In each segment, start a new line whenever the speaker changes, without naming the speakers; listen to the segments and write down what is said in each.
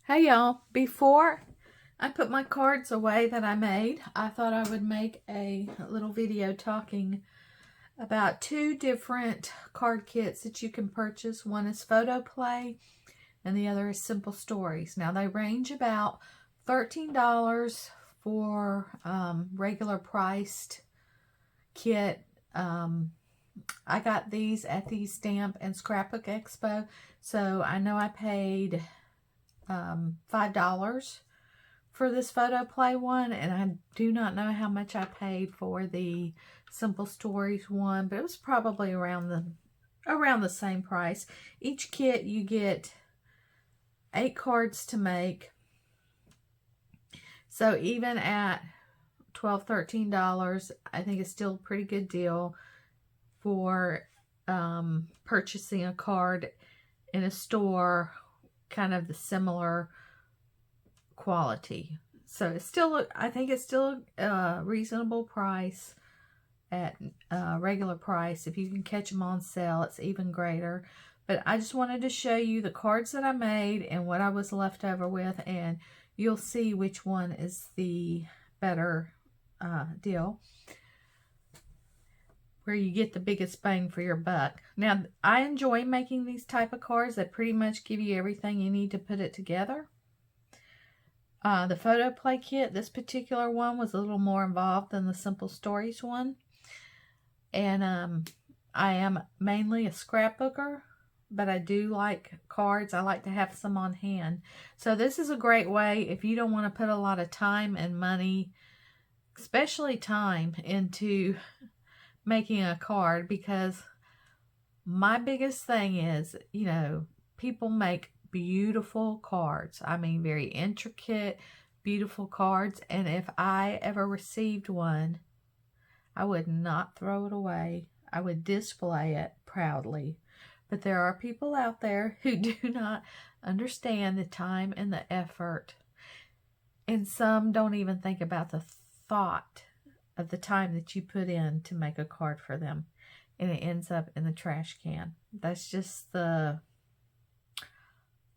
Hey y'all, before I put my cards away that I made, I thought I would make a little video talking about two different card kits that you can purchase. One is PhotoPlay and the other is Simple Stories. Now they range about $13 for regular priced kit. I got these at the Stamp and Scrapbook Expo, so I know I paid $5 for this PhotoPlay one, and I do not know how much I paid for the Simple Stories one, but it was probably around the same price. Each kit you get 8 cards to make, so even at $12, $13, I think it's still a pretty good deal for purchasing a card in a store kind of the similar quality. So it's still, I think it's still a reasonable price at regular price. If you can catch them on sale, it's even greater. But I just wanted to show you the cards that I made and what I was left over with, and you'll see which one is the better deal, where you get the biggest bang for your buck. Now, I enjoy making these type of cards that pretty much give you everything you need to put it together. The PhotoPlay kit, this particular one, was a little more involved than the Simple Stories one. And I am mainly a scrapbooker, but I do like cards. I like to have some on hand. So this is a great way if you don't want to put a lot of time and money, especially time, into making a card, because my biggest thing is, you know, people make beautiful cards. I mean, very intricate, beautiful cards. And if I ever received one, I would not throw it away. I would display it proudly. But there are people out there who do not understand the time and the effort. And some don't even think about the thought of the time that you put in to make a card for them, and it ends up in the trash can. That's just the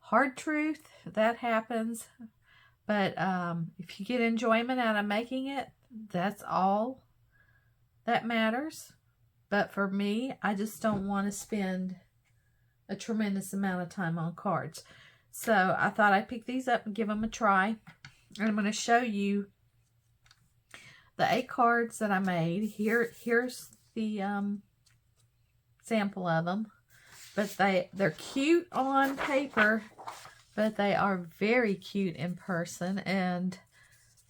hard truth. That happens. But if you get enjoyment out of making it, that's all that matters. But for me, I just don't want to spend a tremendous amount of time on cards. So I thought I'd pick these up and give them a try. And I'm going to show you the 8 cards that I made. Here's the sample of them. But they're cute on paper, but they are very cute in person. And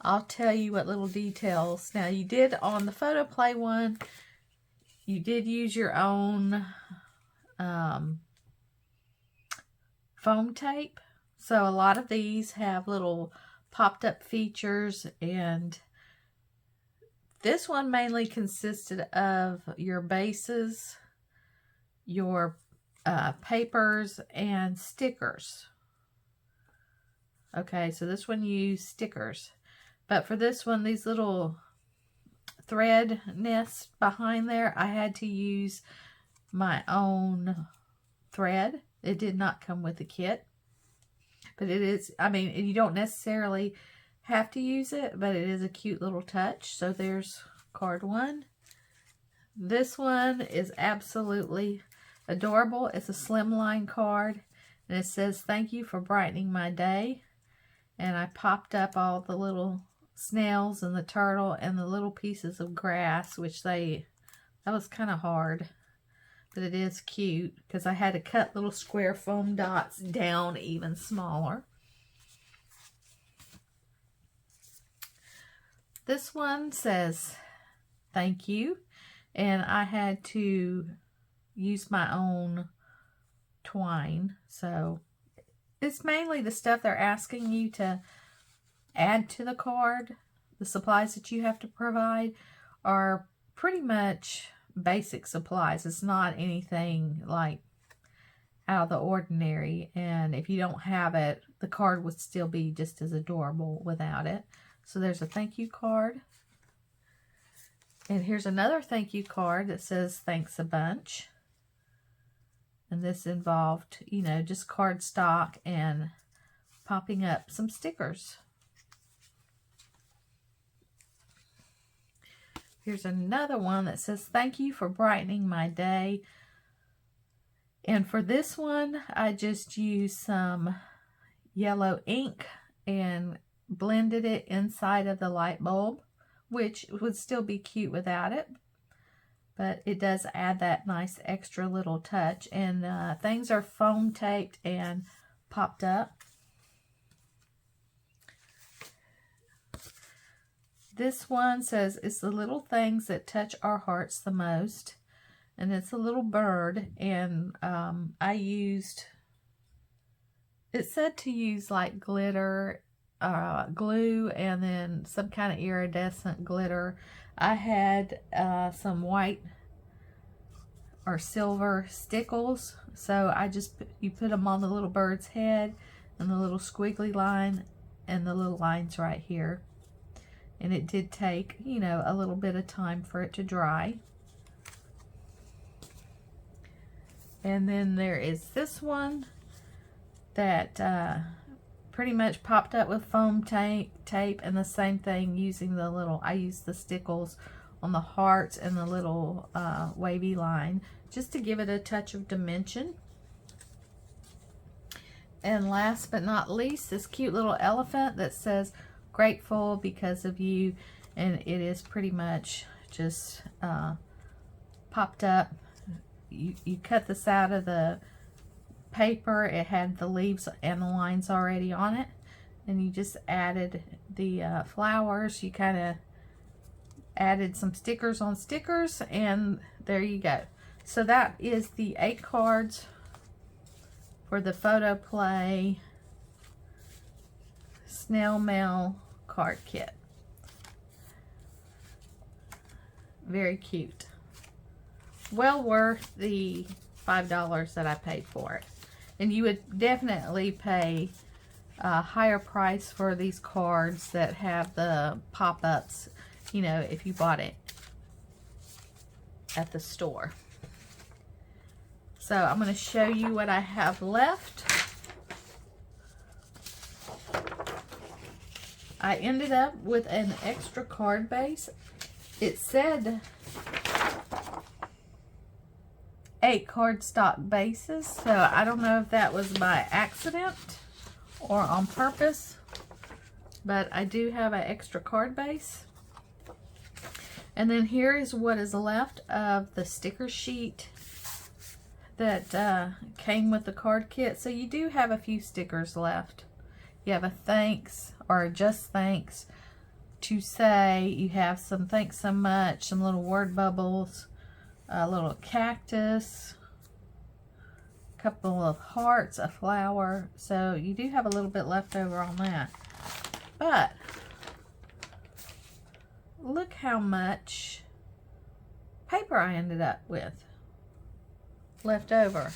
I'll tell you what little details. Now, you did on the PhotoPlay one, you did use your own foam tape. So a lot of these have little popped up features, and this one mainly consisted of your bases, your papers, and stickers. Okay, so this one used stickers. But for this one, these little thread nests behind there, I had to use my own thread. It did not come with the kit. But it is, I mean, you don't necessarily have to use it, but it is a cute little touch. So there's card 1. This one is absolutely adorable. It's a Slimline card, and it says, "Thank you for brightening my day." And I popped up all the little snails and the turtle and the little pieces of grass, which that was kind of hard, but it is cute because I had to cut little square foam dots down even smaller. This one says, "Thank you," and I had to use my own twine. So it's mainly the stuff they're asking you to add to the card. The supplies that you have to provide are pretty much basic supplies. It's not anything like out of the ordinary, and if you don't have it, the card would still be just as adorable without it. So there's a thank you card. And here's another thank you card that says, "Thanks a bunch." And this involved, you know, just cardstock and popping up some stickers. Here's another one that says, thank you for brightening my day. And for this one, I just used some yellow ink and blended it inside of the light bulb, which would still be cute without it. But it does add that nice extra little touch. And things are foam taped and popped up. This one says, it's the little things that touch our hearts the most. And it's a little bird. And I used, it said to use like glitter, glue, and then some kind of iridescent glitter. I had some white or silver stickles. So I just, you put them on the little bird's head and the little squiggly line and the little lines right here. And it did take, you know, a little bit of time for it to dry. And then there is this one that pretty much popped up with foam tape and the same thing using the little, I used the stickles on the hearts and the little wavy line just to give it a touch of dimension. And last but not least, this cute little elephant that says, grateful because of you, and it is pretty much just popped up. You cut this out of the paper. It had the leaves and the lines already on it, and you just added the flowers. You kind of added some stickers on stickers, and there you go. So that is the 8 cards for the PhotoPlay Snail Mail card kit. Very cute. Well worth the $5 that I paid for it. And you would definitely pay a higher price for these cards that have the pop-ups, you know, if you bought it at the store. So I'm going to show you what I have left. I ended up with an extra card base. It said 8 cardstock bases, so I don't know if that was by accident or on purpose, but I do have an extra card base. And then here is what is left of the sticker sheet that came with the card kit. So you do have a few stickers left. You have a thanks or just thanks to say. You have some thanks so much, some little word bubbles, a little cactus, a couple of hearts, a flower. So you do have a little bit left over on that. But look how much paper I ended up with left over.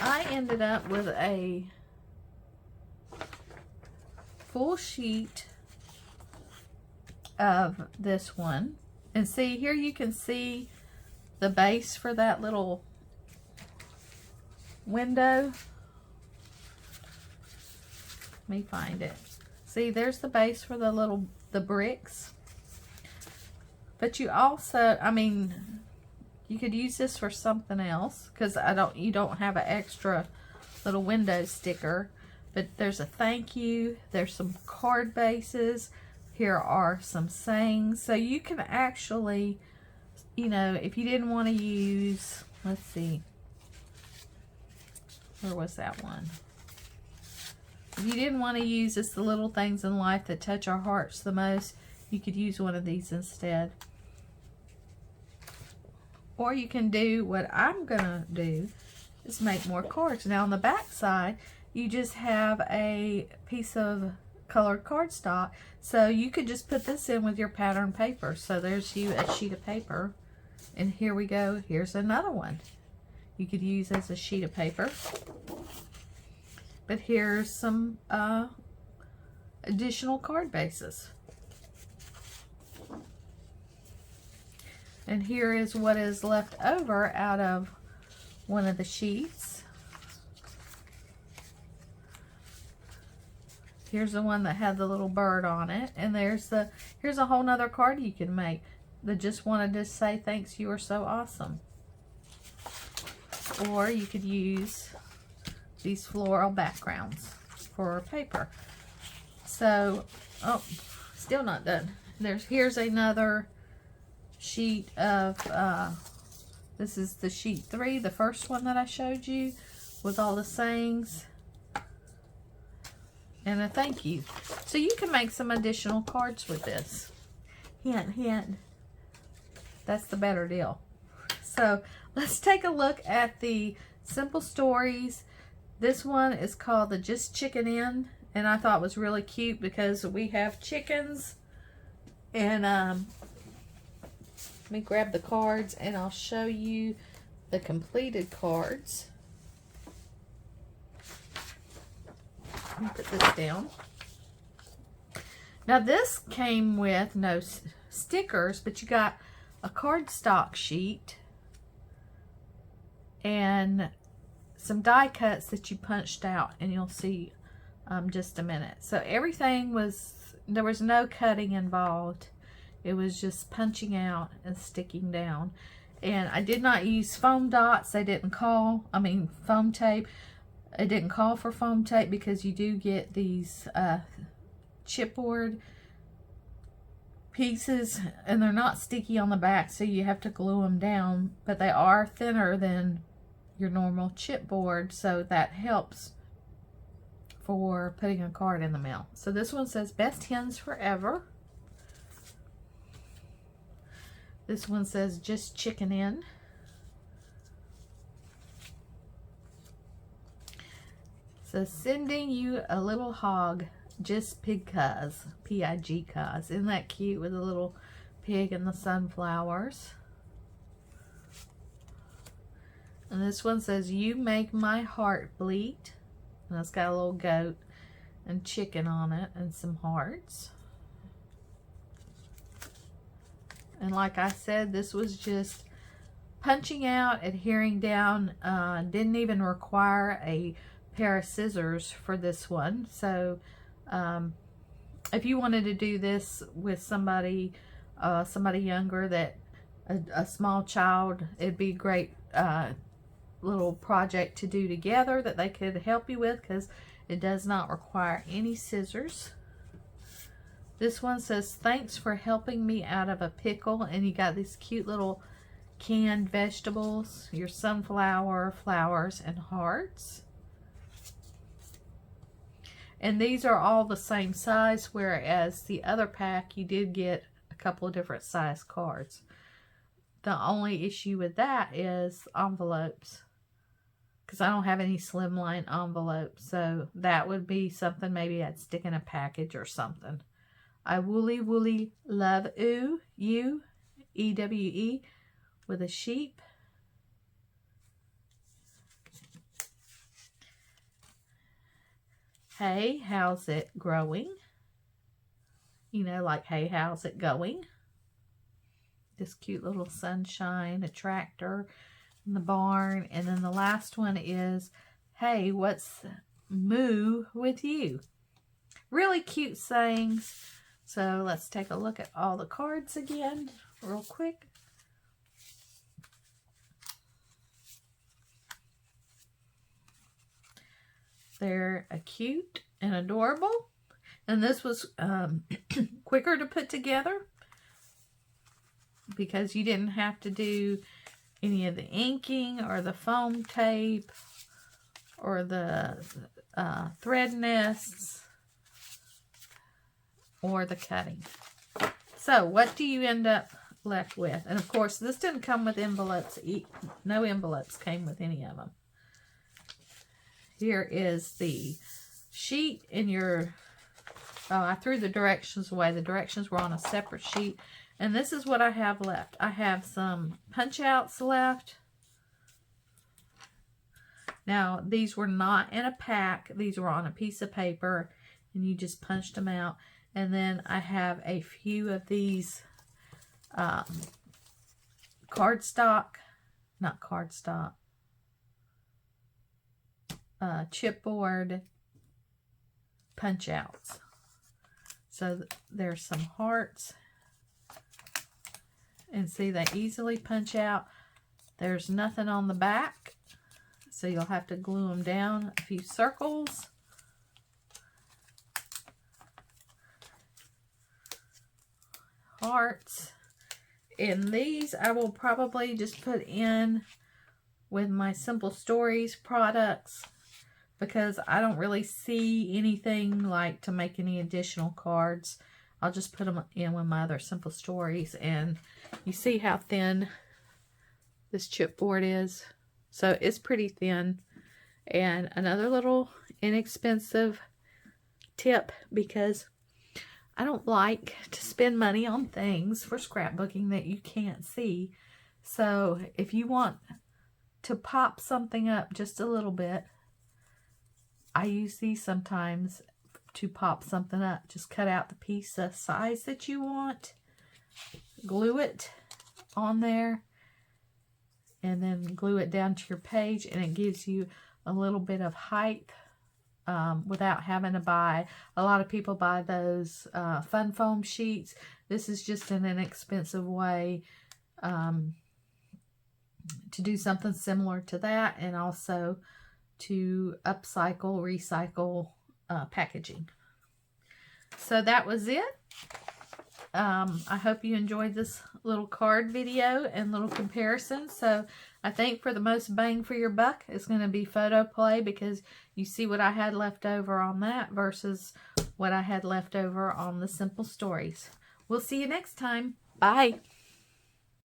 I ended up with a full sheet of this one. And see, here you can see the base for that little window. Let me find it. See, there's the base for the bricks. But you also, I mean, you could use this for something else, because you don't have an extra little window sticker. But there's a thank you. There's some card bases. Here are some sayings. So you can actually, you know, if you didn't want to use, let's see, where was that one? If you didn't want to use just the little things in life that touch our hearts the most, you could use one of these instead. Or you can do what I'm going to do, is make more cards. Now on the back side, you just have a piece of colored cardstock. So you could just put this in with your pattern paper. So there's you a sheet of paper. And here we go. Here's another one you could use as a sheet of paper. But here's some additional card bases. And here is what is left over out of one of the sheets. Here's the one that had the little bird on it. And here's a whole nother card you can make that just wanted to say thanks, you are so awesome. Or you could use these floral backgrounds for paper. So, oh, still not done. Here's another sheet of, this is the sheet 3, the first one that I showed you with all the sayings and a thank you. So you can make some additional cards with this. Hint, hint. That's the better deal. So let's take a look at the simple stories. This one is called the Just Chicken In, and I thought it was really cute because we have chickens. And let me grab the cards and I'll show you the completed cards. Let me put this down. Now this came with no stickers, but you got a cardstock sheet and some die cuts that you punched out, and you'll see just a minute. So everything was, there was no cutting involved. It was just punching out and sticking down. And I did not use foam dots. They didn't call, foam tape. It didn't call for foam tape because you do get these chipboard pieces and they're not sticky on the back, so you have to glue them down, but they are thinner than your normal chipboard, so that helps for putting a card in the mail. So this one says best hens forever. This one says just chicken in. So sending you a little hog, just pig cuz, P-I-G cuz. Isn't that cute with the little pig and the sunflowers? And this one says, you make my heart bleed. And it's got a little goat and chicken on it and some hearts. And like I said, this was just punching out, adhering down. Didn't even require a pair of scissors for this one. So if you wanted to do this with somebody younger, that a small child, it'd be a great little project to do together that they could help you with, because it does not require any scissors. This one says, thanks for helping me out of a pickle. And you got these cute little canned vegetables, your sunflower, flowers, and hearts. And these are all the same size, whereas the other pack you did get a couple of different size cards. The only issue with that is envelopes, because I don't have any slimline envelopes. So that would be something maybe I'd stick in a package or something. I woolly woolly love you, E-W-E, with a sheep. Hey, how's it growing? You know, like, hey, how's it going? This cute little sunshine, a tractor in the barn. And then the last one is, hey, what's moo with you? Really cute sayings. So let's take a look at all the cards again real quick. They're cute and adorable. And this was quicker to put together because you didn't have to do any of the inking or the foam tape or the thread nests or the cutting. So what do you end up left with? And of course, this didn't come with envelopes. No envelopes came with any of them. Here is the sheet in your, oh, I threw the directions away. The directions were on a separate sheet. And this is what I have left. I have some punch outs left. Now, these were not in a pack. These were on a piece of paper, and you just punched them out. And then I have a few of these chipboard punch outs. So there's some hearts. And see, they easily punch out. There's nothing on the back, so you'll have to glue them down a few circles. Hearts. And these I will probably just put in with my Simple Stories products, because I don't really see anything like to make any additional cards. I'll just put them in with my other Simple Stories. And you see how thin this chipboard is? So it's pretty thin. And another little inexpensive tip, because I don't like to spend money on things for scrapbooking that you can't see. So if you want to pop something up just a little bit, I use these sometimes to pop something up. Just cut out the piece the size that you want, glue it on there, and then glue it down to your page, and it gives you a little bit of height without having to buy. A lot of people buy those fun foam sheets. This is just an inexpensive way to do something similar to that, and also to upcycle, recycle packaging. So that was it. I hope you enjoyed this little card video and little comparison. So I think for the most bang for your buck, it's going to be PhotoPlay, because you see what I had left over on that versus what I had left over on the Simple Stories. We'll see you next time. Bye.